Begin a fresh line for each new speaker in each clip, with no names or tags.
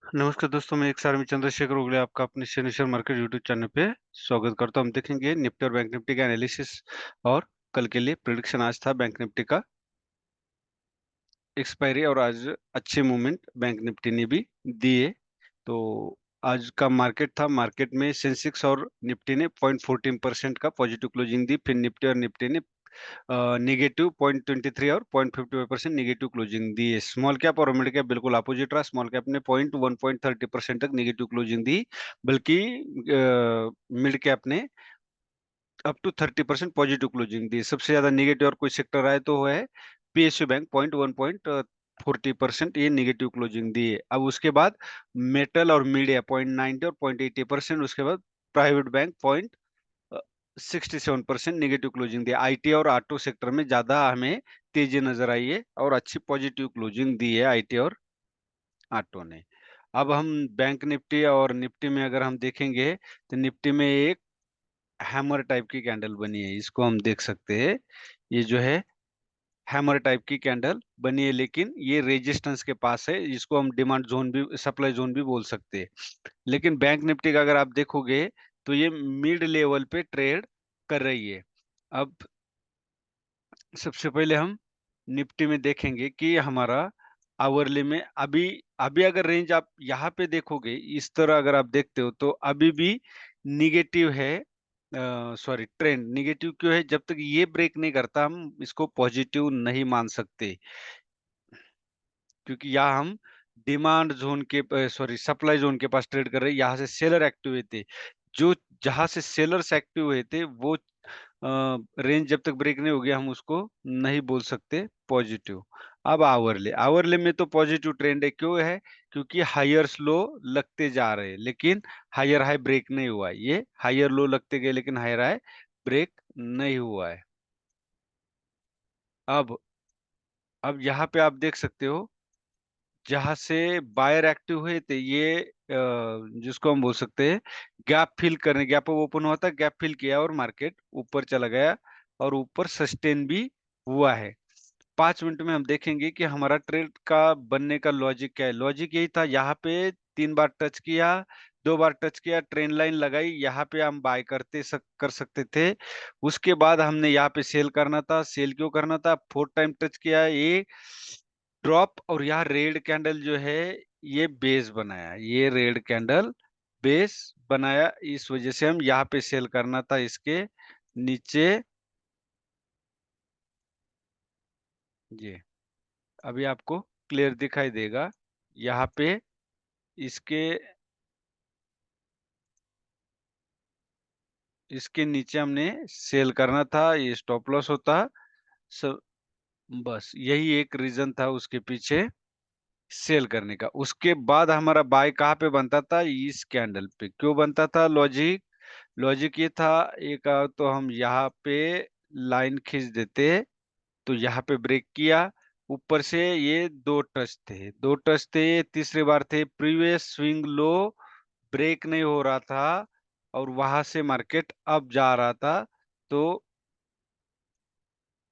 नमस्कार दोस्तों, मैं एक सार में चंद्रशेखर उगले आपका अपने शेयर मार्केट यूट्यूब चैनल पे स्वागत करता हूं। हम देखेंगे निफ्टी और बैंक निफ्टी का एनालिसिस और कल के लिए प्रिडिक्शन। आज था बैंक निफ्टी का एक्सपायरी और आज अच्छे मूवमेंट बैंक निफ्टी ने भी दिए। तो आज का मार्केट था, मार्केट में सेंसेक्स और निफ्टी ने 0.14% का पॉजिटिव क्लोजिंग दी। फिर निफ्टी और निफ्टी ने नेगेटिव 0.23 और 0.55% नेगेटिव क्लोजिंग दी है। स्मॉल कैप और मिड कैप बिल्कुल अपोजिट रहा। स्मॉल कैप ने 0.130% तक नेगेटिव क्लोजिंग दी, बल्कि मिड कैप ने अप टू 30% पॉजिटिव क्लोजिंग दी। सबसे ज्यादा नेगेटिव और कोई सेक्टर आए तो वो है पीएसयू बैंक, 0.40% ये नेगेटिव क्लोजिंग दी है। अब उसके बाद मेटल और मीडिया 0.90 और 0.80%। उसके बाद प्राइवेट बैंक 67% नेगेटिव क्लोजिंग दिया। आईटी और ऑटो सेक्टर में ज्यादा हमें तेजी नजर आई है और अच्छी पॉजिटिव क्लोजिंग दी है आईटी और ऑटो ने। अब हम बैंक निफ्टी और निफ्टी में अगर हम देखेंगे तो निफ्टी में एक हैमर टाइप की कैंडल बनी है, इसको हम देख सकते हैं। ये जो है हैमर टाइप की कैंडल बनी है, लेकिन ये रेजिस्टेंस के पास है। इसको हम डिमांड जोन भी, सप्लाई जोन भी बोल सकते हैं। लेकिन बैंक निफ्टी का अगर आप देखोगे तो ये मिड लेवल पे ट्रेड कर रही है। अब सबसे पहले हम निफ्टी में देखेंगे कि हमारा आवरली में अभी अभी अगर रेंज आप यहाँ पे देखोगे, इस तरह अगर आप देखते हो तो अभी भी निगेटिव है। सॉरी, ट्रेंड निगेटिव क्यों है? जब तक ये ब्रेक नहीं करता हम इसको पॉजिटिव नहीं मान सकते, क्योंकि यहाँ हम डिमांड जोन के, सॉरी, सप्लाई जोन के पास ट्रेड कर रहे हैं। यहाँ से सेलर एक्टिव हुए थे, जो जहां से सेलर्स एक्टिव हुए थे वो रेंज जब तक ब्रेक नहीं हो गया हम उसको नहीं बोल सकते पॉजिटिव। अब आवरले आवरले में तो पॉजिटिव ट्रेंड है। क्यों है? क्योंकि हायर लो लगते जा रहे हैं, लेकिन हायर हाई ब्रेक नहीं हुआ है। ये हायर लो लगते गए लेकिन हायर हाई ब्रेक नहीं हुआ है। अब यहाँ पे आप देख सकते हो, जहां से बायर एक्टिव हुए थे ये जिसको हम बोल सकते हैं गैप फिल करने, गैप ओपन हुआ था, गैप फिल किया और मार्केट ऊपर चला गया और ऊपर सस्टेन भी हुआ है। 5 मिनट में हम देखेंगे कि हमारा ट्रेड का बनने का लॉजिक क्या है। लॉजिक यही था, यहाँ पे 3 बार टच किया, 2 बार टच किया, ट्रेंड लाइन लगाई, यहाँ पे हम बाय कर सकते थे। उसके बाद हमने यहाँ पे सेल करना था। सेल क्यों करना था? 4 टाइम टच किया, ये ड्रॉप, और यहाँ रेड कैंडल जो है ये बेस बनाया, ये रेड कैंडल बेस बनाया। इस वजह से हम यहाँ पे सेल करना था इसके नीचे। जी, अभी आपको क्लियर दिखाई देगा यहाँ पे। इसके इसके नीचे हमने सेल करना था, ये स्टॉप लॉस होता। सब बस यही एक रीजन था उसके पीछे सेल करने का। उसके बाद हमारा बाय कहाँ पे बनता था? इस कैंडल पे। क्यों बनता था? लॉजिक लॉजिक ये था, एक तो हम यहाँ पे लाइन खींच देते तो यहाँ पे ब्रेक किया, ऊपर से ये 2 टच थे, तीसरी बार थे प्रीवियस स्विंग लो, ब्रेक नहीं हो रहा था और वहां से मार्केट अप जा रहा था। तो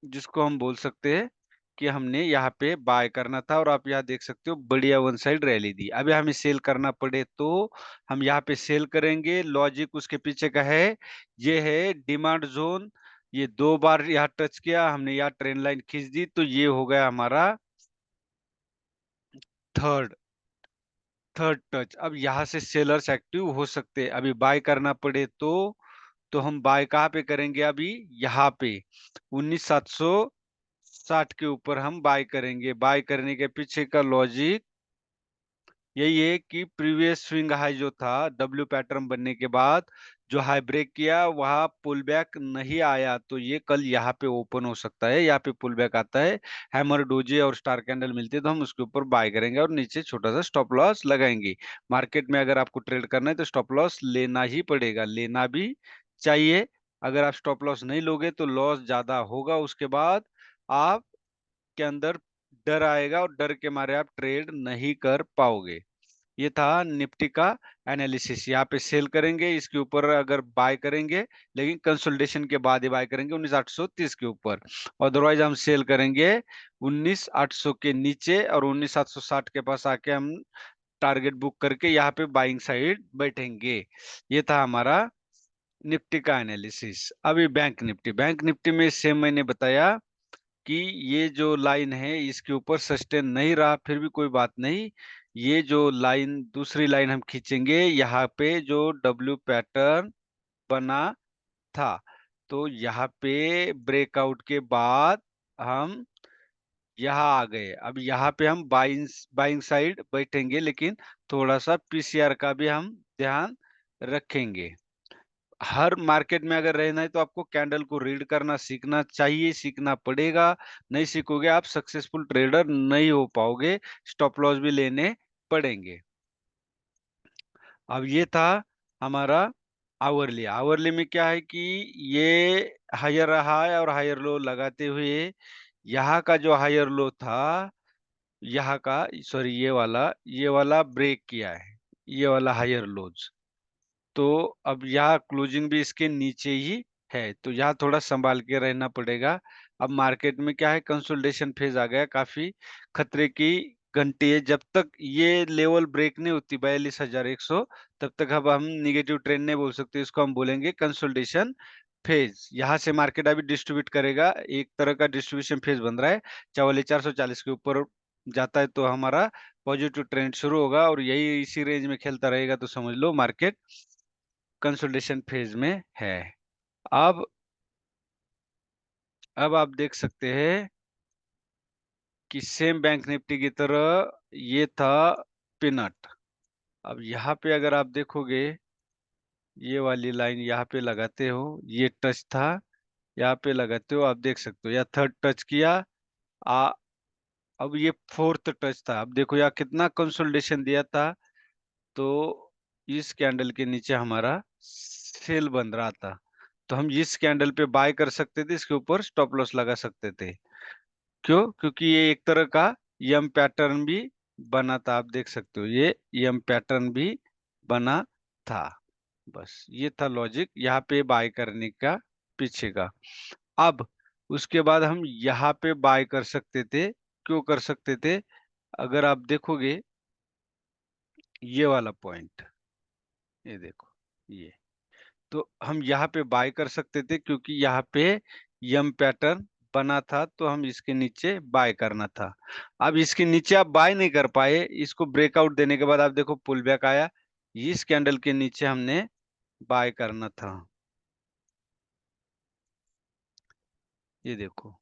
जिसको हम बोल सकते हैं कि हमने यहाँ पे बाय करना था, और आप यहाँ देख सकते हो बढ़िया वन साइड रैली दी। अभी हमें सेल करना पड़े तो हम यहाँ पे सेल करेंगे। लॉजिक उसके पीछे का है, ये है डिमांड जोन। ये 2 बार यहाँ टच किया, हमने यहाँ ट्रेंड लाइन खींच दी, तो ये हो गया हमारा थर्ड थर्ड टच। अब यहाँ से सेलर्स एक्टिव हो सकते हैं। अभी बाय करना पड़े तो हम बाय कहाँ पे करेंगे? अभी यहाँ पे 19,760 के ऊपर हम बाय करेंगे। बाय करने के पीछे का लॉजिक यही है कि प्रीवियस स्विंग हाई जो था, डब्ल्यू पैटर्न बनने के बाद जो हाई ब्रेक किया वहां पुल बैक नहीं आया, तो ये कल यहाँ पे ओपन हो सकता है। यहाँ पे पुल बैक आता है, हैमर डोजे और स्टार कैंडल मिलती है तो हम उसके ऊपर बाय करेंगे और नीचे छोटा सा स्टॉप लॉस लगाएंगे। मार्केट में अगर आपको ट्रेड करना है तो स्टॉप लॉस लेना ही पड़ेगा, लेना भी चाहिए। अगर आप स्टॉप लॉस नहीं लोगे तो लॉस ज्यादा होगा। उसके बाद आप के अंदर डर आएगा और डर के मारे आप ट्रेड नहीं कर पाओगे। ये था निफ्टी का एनालिसिस। यहाँ पे सेल करेंगे, इसके ऊपर अगर बाय करेंगे, लेकिन कंसोलिडेशन के बाद ही बाय करेंगे 19,830 के ऊपर। अदरवाइज हम सेल करेंगे 19,800 के नीचे और 19,760 के पास आके हम टारगेट बुक करके यहाँ पे बाइंग साइड बैठेंगे। ये था हमारा निफ्टी का एनालिसिस। अभी बैंक निफ्टी में सेम मैंने बताया कि ये जो लाइन है इसके ऊपर सस्टेन नहीं रहा, फिर भी कोई बात नहीं। ये जो लाइन, दूसरी लाइन हम खींचेंगे, यहाँ पे जो डब्ल्यू पैटर्न बना था, तो यहाँ पे ब्रेकआउट के बाद हम यहाँ आ गए। अब यहाँ पे हम बाइंग बाइंग साइड बैठेंगे, लेकिन थोड़ा सा पीसीआर का भी हम ध्यान रखेंगे। हर मार्केट में अगर रहना है तो आपको कैंडल को रीड करना सीखना चाहिए, सीखना पड़ेगा। नहीं सीखोगे आप सक्सेसफुल ट्रेडर नहीं हो पाओगे, स्टॉप लॉस भी लेने पड़ेंगे। अब ये था हमारा आवरली। आवरली में क्या है कि ये हायर हाई और हायर लो लगाते हुए यहाँ का जो हायर लो था, यहाँ का, सॉरी, ये वाला ब्रेक किया है, ये वाला हायर लोज। तो अब यहाँ क्लोजिंग भी इसके नीचे ही है, तो यहाँ थोड़ा संभाल के रहना पड़ेगा। अब मार्केट में क्या है, कंसोलिडेशन फेज आ गया, काफी खतरे की घंटी है। जब तक ये लेवल ब्रेक नहीं होती 42,100, तब तक अब हम निगेटिव ट्रेंड नहीं बोल सकते, इसको हम बोलेंगे कंसोलिडेशन फेज। यहाँ से मार्केट अभी डिस्ट्रीब्यूट करेगा, एक तरह का डिस्ट्रीब्यूशन फेज बन रहा है। 44,440 के ऊपर जाता है तो हमारा पॉजिटिव ट्रेंड शुरू होगा, और यही इसी रेंज में खेलता रहेगा तो समझ लो मार्केट कंसोलिडेशन फेज में है। अब अब आप देख सकते हैं कि सेम बैंक निफ्टी की तरह ये था पिनट। अब यहाँ पे अगर आप देखोगे, ये वाली लाइन यहाँ पे लगाते हो, ये टच था, यहाँ पे लगाते हो, आप देख सकते हो, या थर्ड टच किया। आ अब ये फोर्थ टच था। अब देखो यहाँ कितना कंसोलिडेशन दिया था, तो इस कैंडल के नीचे हमारा सेल बन रहा था, तो हम इस कैंडल पे बाय कर सकते थे, इसके ऊपर स्टॉप लॉस लगा सकते थे। क्यों? क्योंकि ये एक तरह का यम पैटर्न भी बना था, आप देख सकते हो, ये यम पैटर्न भी बना था। बस ये था लॉजिक यहाँ पे बाय करने का, पीछे का। अब उसके बाद हम यहाँ पे बाय कर सकते थे। क्यों कर सकते थे? अगर आप देखोगे ये वाला पॉइंट, ये देखो, ये, तो हम यहाँ पे बाय कर सकते थे, क्योंकि यहाँ पे यम पैटर्न बना था, तो हम इसके नीचे बाय करना था। अब इसके नीचे आप बाय नहीं कर पाए, इसको ब्रेकआउट देने के बाद आप देखो पुल बैक आया, इस कैंडल के नीचे हमने बाय करना था। ये देखो,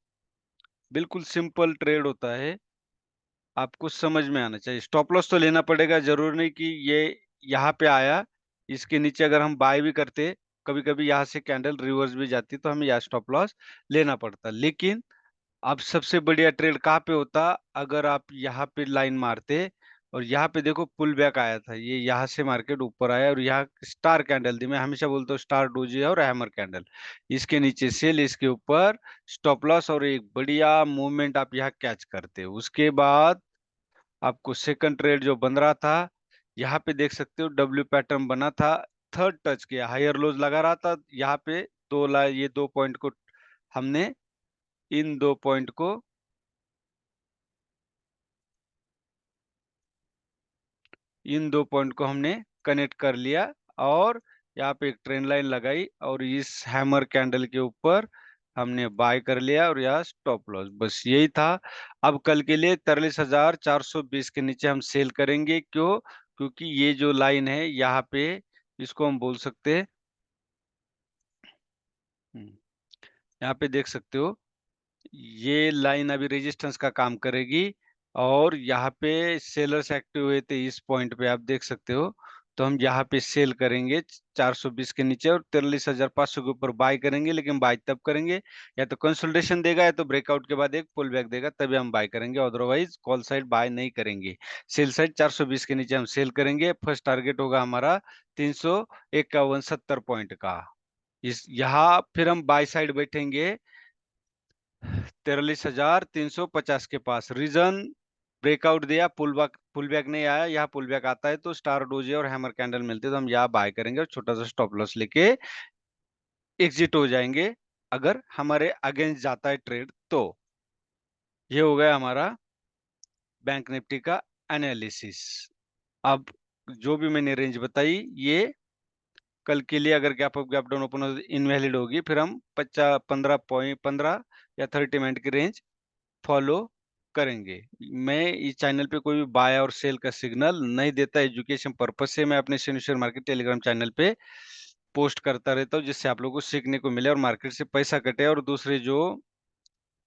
बिल्कुल सिंपल ट्रेड होता है, आपको समझ में आना चाहिए। स्टॉप लॉस तो लेना पड़ेगा, जरूर नहीं कि ये यहाँ पे आया, इसके नीचे अगर हम बाय भी करते, कभी कभी यहाँ से कैंडल रिवर्स भी जाती, तो हमें यहाँ स्टॉप लॉस लेना पड़ता। लेकिन अब सबसे बढ़िया ट्रेड कहाँ पे होता, अगर आप यहाँ पे लाइन मारते और यहाँ पे देखो पुल बैक आया था, ये यहाँ से मार्केट ऊपर आया और यहाँ स्टार कैंडल दी। मैं हमेशा बोलता हूँ स्टार डोजी और हैमर कैंडल, इसके नीचे सेल, इसके ऊपर स्टॉप लॉस, और एक बढ़िया मूवमेंट आप यहाँ कैच करते हो। उसके बाद आपको सेकंड ट्रेड जो बन रहा था, यहाँ पे देख सकते हो डब्ल्यू पैटर्न बना था, थर्ड टच किया, हायर लोज लगा रहा था यहाँ पे। ये 2 पॉइंट को हमने, इन 2 पॉइंट को, हमने कनेक्ट कर लिया, और यहाँ पे एक ट्रेंड लाइन लगाई, और इस हैमर कैंडल के ऊपर हमने बाय कर लिया, और यहाँ स्टॉप लॉस। बस यही था। अब कल के लिए 43,420 के नीचे हम सेल करेंगे। क्यों? क्योंकि ये जो लाइन है यहाँ पे, इसको हम बोल सकते हैं, यहाँ पे देख सकते हो, ये लाइन अभी रेजिस्टेंस का काम करेगी, और यहाँ पे सेलर्स एक्टिव हुए थे इस पॉइंट पे, आप देख सकते हो। तो हम यहाँ पे सेल करेंगे 420 के नीचे, और 43,500 के ऊपर बाय करेंगे। लेकिन बाय तब करेंगे, या तो कंसोलिडेशन देगा, या तो ब्रेकआउट के बाद एक पुल बैक देगा, तभी हम बाय करेंगे, अदरवाइज कॉल साइड बाय नहीं करेंगे। सेल साइड 420 के नीचे हम सेल करेंगे। फर्स्ट टारगेट होगा हमारा 351.70 पॉइंट का। इस यहाँ फिर हम बाय साइड बैठेंगे 43,350 के पास। रीजन, ब्रेकआउट दिया, पुल बैक नहीं आया, यहाँ पुल बैक आता है तो स्टार डोजी और हैमर कैंडल मिलते हैं, तो हम यहाँ बाय करेंगे और छोटा सा स्टॉप लॉस लेके एग्जिट हो जाएंगे, अगर हमारे अगेंस्ट जाता है ट्रेड तो। ये हो गया हमारा बैंक निफ्टी का एनालिसिस। अब जो भी मैंने रेंज बताई ये कल के लिए अगर gap up gap down open हो इनवैलिड होगी, फिर हम 15 या 30 मिनट की रेंज फॉलो करेंगे। मैं इस चैनल पे कोई भी बाय और सेल का सिग्नल नहीं देता, एजुकेशन पर्पज से मैं अपने शेयर मार्केट टेलीग्राम चैनल पे पोस्ट करता रहता हूँ, जिससे आप लोगों को सीखने को मिले और मार्केट से पैसा कटे। और दूसरे जो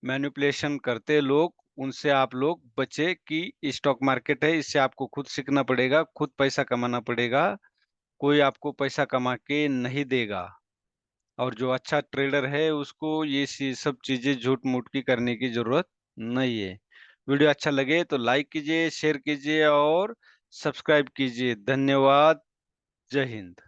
मैनिपुलेशन करते लोग, उनसे आप लोग बचे कि स्टॉक मार्केट है, इससे आपको खुद सीखना पड़ेगा, खुद पैसा कमाना पड़ेगा, कोई आपको पैसा कमा के नहीं देगा। और जो अच्छा ट्रेडर है उसको ये सब चीजें झूठ मूठ की करने की जरूरत नहीं है। वीडियो अच्छा लगे तो लाइक कीजिए, शेयर कीजिए और सब्सक्राइब कीजिए। धन्यवाद। जय हिंद।